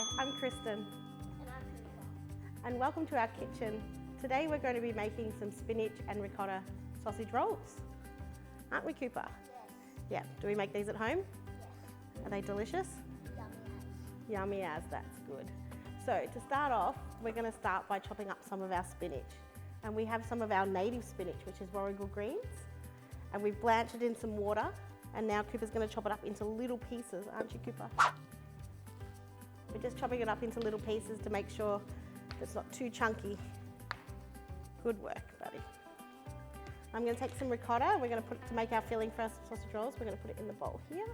Hi, I'm Kristen. And I'm Cooper. And welcome to our kitchen. Today we're going to be making some spinach and ricotta sausage rolls. Aren't we, Cooper? Yes. Yeah. Do we make these at home? Yes. Are they delicious? Yummy as. Yummy as, that's good. So to start off, we're going to start by chopping up some of our spinach. And we have some of our native spinach, which is warrigal greens. And we've blanched it in some water. And now Cooper's going to chop it up into little pieces, aren't you, Cooper? We're just chopping it up into little pieces to make sure it's not too chunky. Good work, buddy. I'm going to take some ricotta. We're going to put it to make our filling for our sausage rolls. We're going to put it in the bowl here.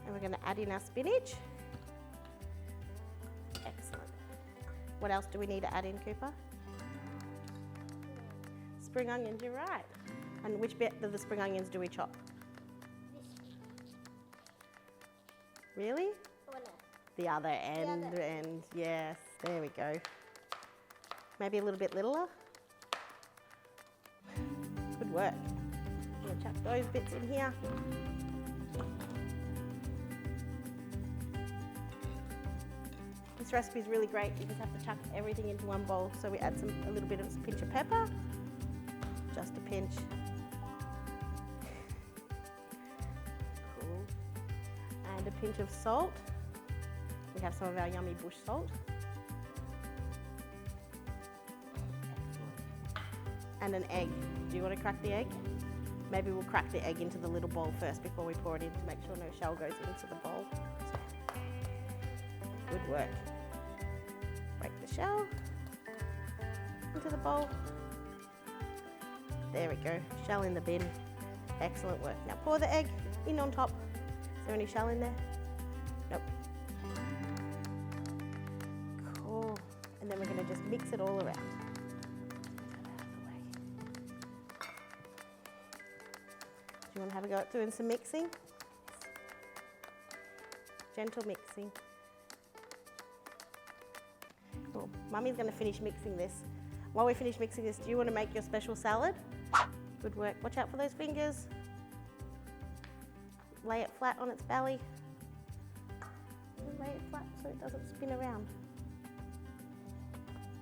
And we're going to add in our spinach. Excellent. What else do we need to add in, Cooper? Spring onions, you're right. And which bit of the spring onions do we chop? Really? Oh, no. The other end, yes. There we go. Maybe a little bit littler. Good work. I'm going to chuck those bits in here. This recipe is really great. You just have to chuck everything into one bowl. So we add a little bit of a pinch of pepper. Just a pinch. Cool. And a pinch of salt. We have some of our yummy bush salt. And an egg. Do you want to crack the egg? Maybe we'll crack the egg into the little bowl first before we pour it in to make sure no shell goes into the bowl. Good work. Break the shell into the bowl. There we go, shell in the bin. Excellent work. Now pour the egg in on top. Is there any shell in there? Nope. Cool. And then we're going to just mix it all around. Do you want to have a go at doing some mixing? Gentle mixing. Cool. Mummy's going to finish mixing this. While we finish mixing this, do you want to make your special salad? Good work. Watch out for those fingers. Lay it flat on its belly. Lay it flat so it doesn't spin around.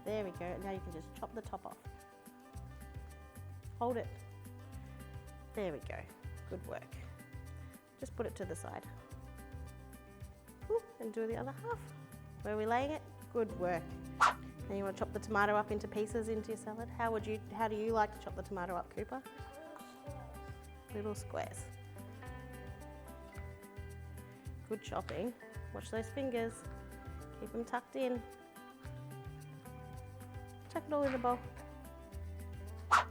There we go. Now you can just chop the top off. Hold it. There we go. Good work. Just put it to the side. And do the other half. Where are we laying it? Good work. Now you want to chop the tomato up into pieces into your salad. How do you like to chop the tomato up, Cooper? Little squares. Good chopping. Watch those fingers. Keep them tucked in. Chuck it all in the bowl.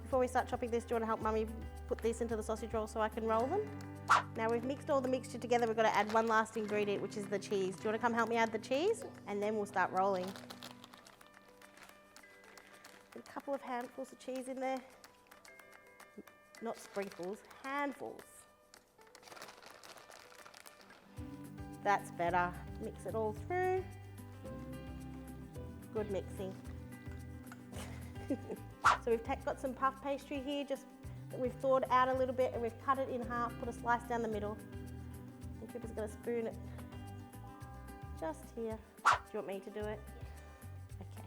Before we start chopping this, do you want to help Mummy put these into the sausage roll so I can roll them? Now we've mixed all the mixture together. We've got to add one last ingredient, which is the cheese. Do you want to come help me add the cheese? And then we'll start rolling. A couple of handfuls of cheese in there. Not sprinkles, handfuls. That's better. Mix it all through. Good mixing. So we've got some puff pastry here, just that we've thawed out a little bit, and we've cut it in half, put a slice down the middle. And Cooper's going to spoon it just here. Do you want me to do it? Okay.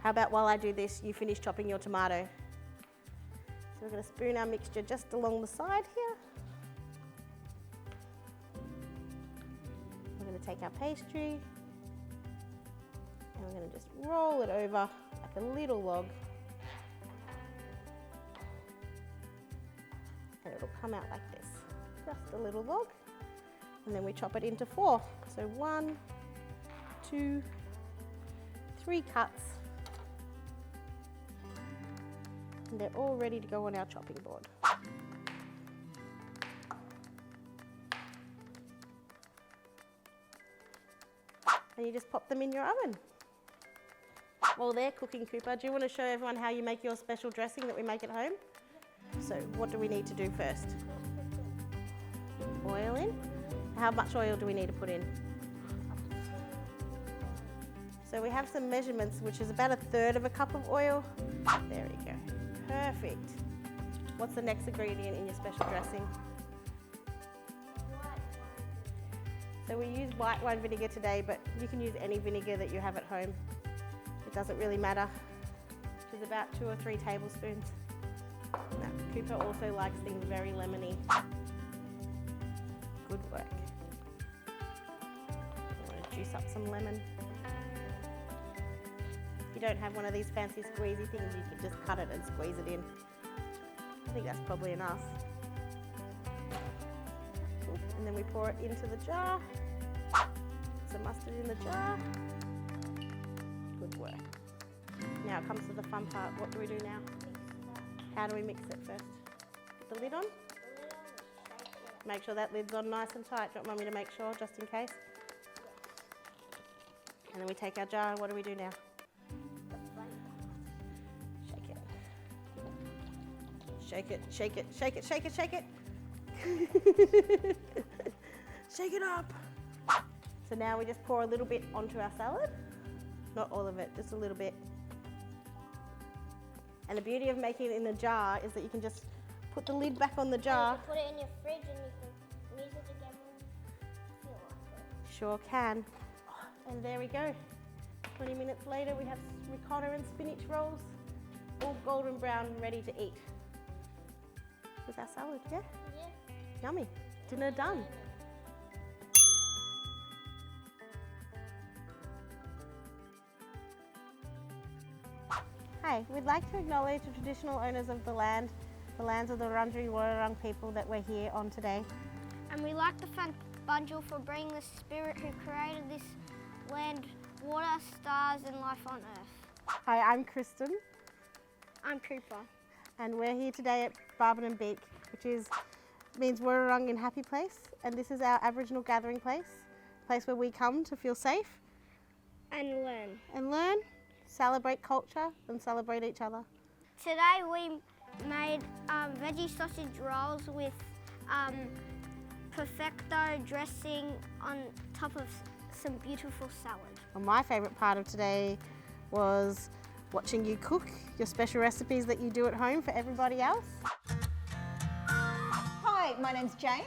How about while I do this, you finish chopping your tomato? So we're going to spoon our mixture just along the side here. We're going to take our pastry and we're going to just roll it over like a little log. And it'll come out like this, just a little log. And then we chop it into 4. So 1, 2, 3 cuts. And they're all ready to go on our chopping board. And you just pop them in your oven. While they're cooking, Cooper, do you want to show everyone how you make your special dressing that we make at home? So what do we need to do first? Oil in. How much oil do we need to put in? So we have some measurements, which is about 1/3 of a cup of oil. There we go. Perfect. What's the next ingredient in your special dressing? White So we use white wine vinegar today, but you can use any vinegar that you have at home. It doesn't really matter. Which is about 2 or 3 tablespoons. Now, Cooper also likes things very lemony. Good work. I'm going to juice up some lemon. If you don't have one of these fancy squeezy things, you can just cut it and squeeze it in. I think that's probably enough. And then we pour it into the jar. Some mustard in the jar. Good work. Now it comes to the fun part. What do we do now? How do we mix it first? Put the lid on? Make sure that lid's on nice and tight. Do you want me to make sure, just in case? And then we take our jar, and what do we do now? Shake it. Shake it, shake it, shake it, shake it, shake it. Shake it up. So now we just pour a little bit onto our salad. Not all of it, just a little bit. And the beauty of making it in a jar is that you can just put the lid back on the jar. You can put it in your fridge and you can use it again when you feel like it. Sure can. And there we go. 20 minutes later we have ricotta and spinach rolls, all golden brown, ready to eat. With our salad, yeah? Yeah. Yummy. Dinner done. Hi, we'd like to acknowledge the traditional owners of the lands of the Wurundjeri Woi-wurrung people that we're here on today. And we like to thank Bunjil for bringing the spirit who created this land, water, stars and life on earth. Hi, I'm Kristen. I'm Cooper. And we're here today at Barberton Beak, which means Wurrung in happy place. And this is our Aboriginal gathering place, a place where we come to feel safe. And learn. And learn, celebrate culture and celebrate each other. Today we made veggie sausage rolls with perfecto dressing on top of some beautiful salad. Well, my favourite part of today was watching you cook your special recipes that you do at home for everybody else. Hi, my name's Jane.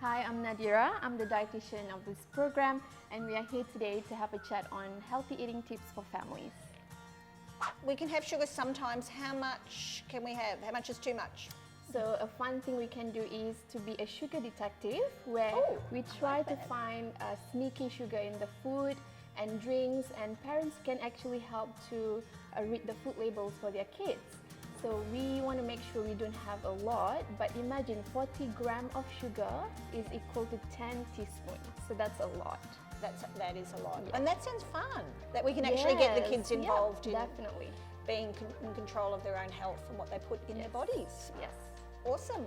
Hi, I'm Nadira. I'm the dietitian of this program, and we are here today to have a chat on healthy eating tips for families. We can have sugar sometimes. How much can we have? How much is too much? So a fun thing we can do is to be a sugar detective, where we try to find sneaky sugar in the food and drinks, and parents can actually help to read the food labels for their kids. So we want to make sure we don't have a lot, but imagine 40 grams of sugar is equal to 10 teaspoons. So that's a lot. That is a lot. Yeah. And that sounds fun, that we can actually get the kids Yes, involved in definitely. being in control of their own health and what they put in their bodies. Yes. Awesome.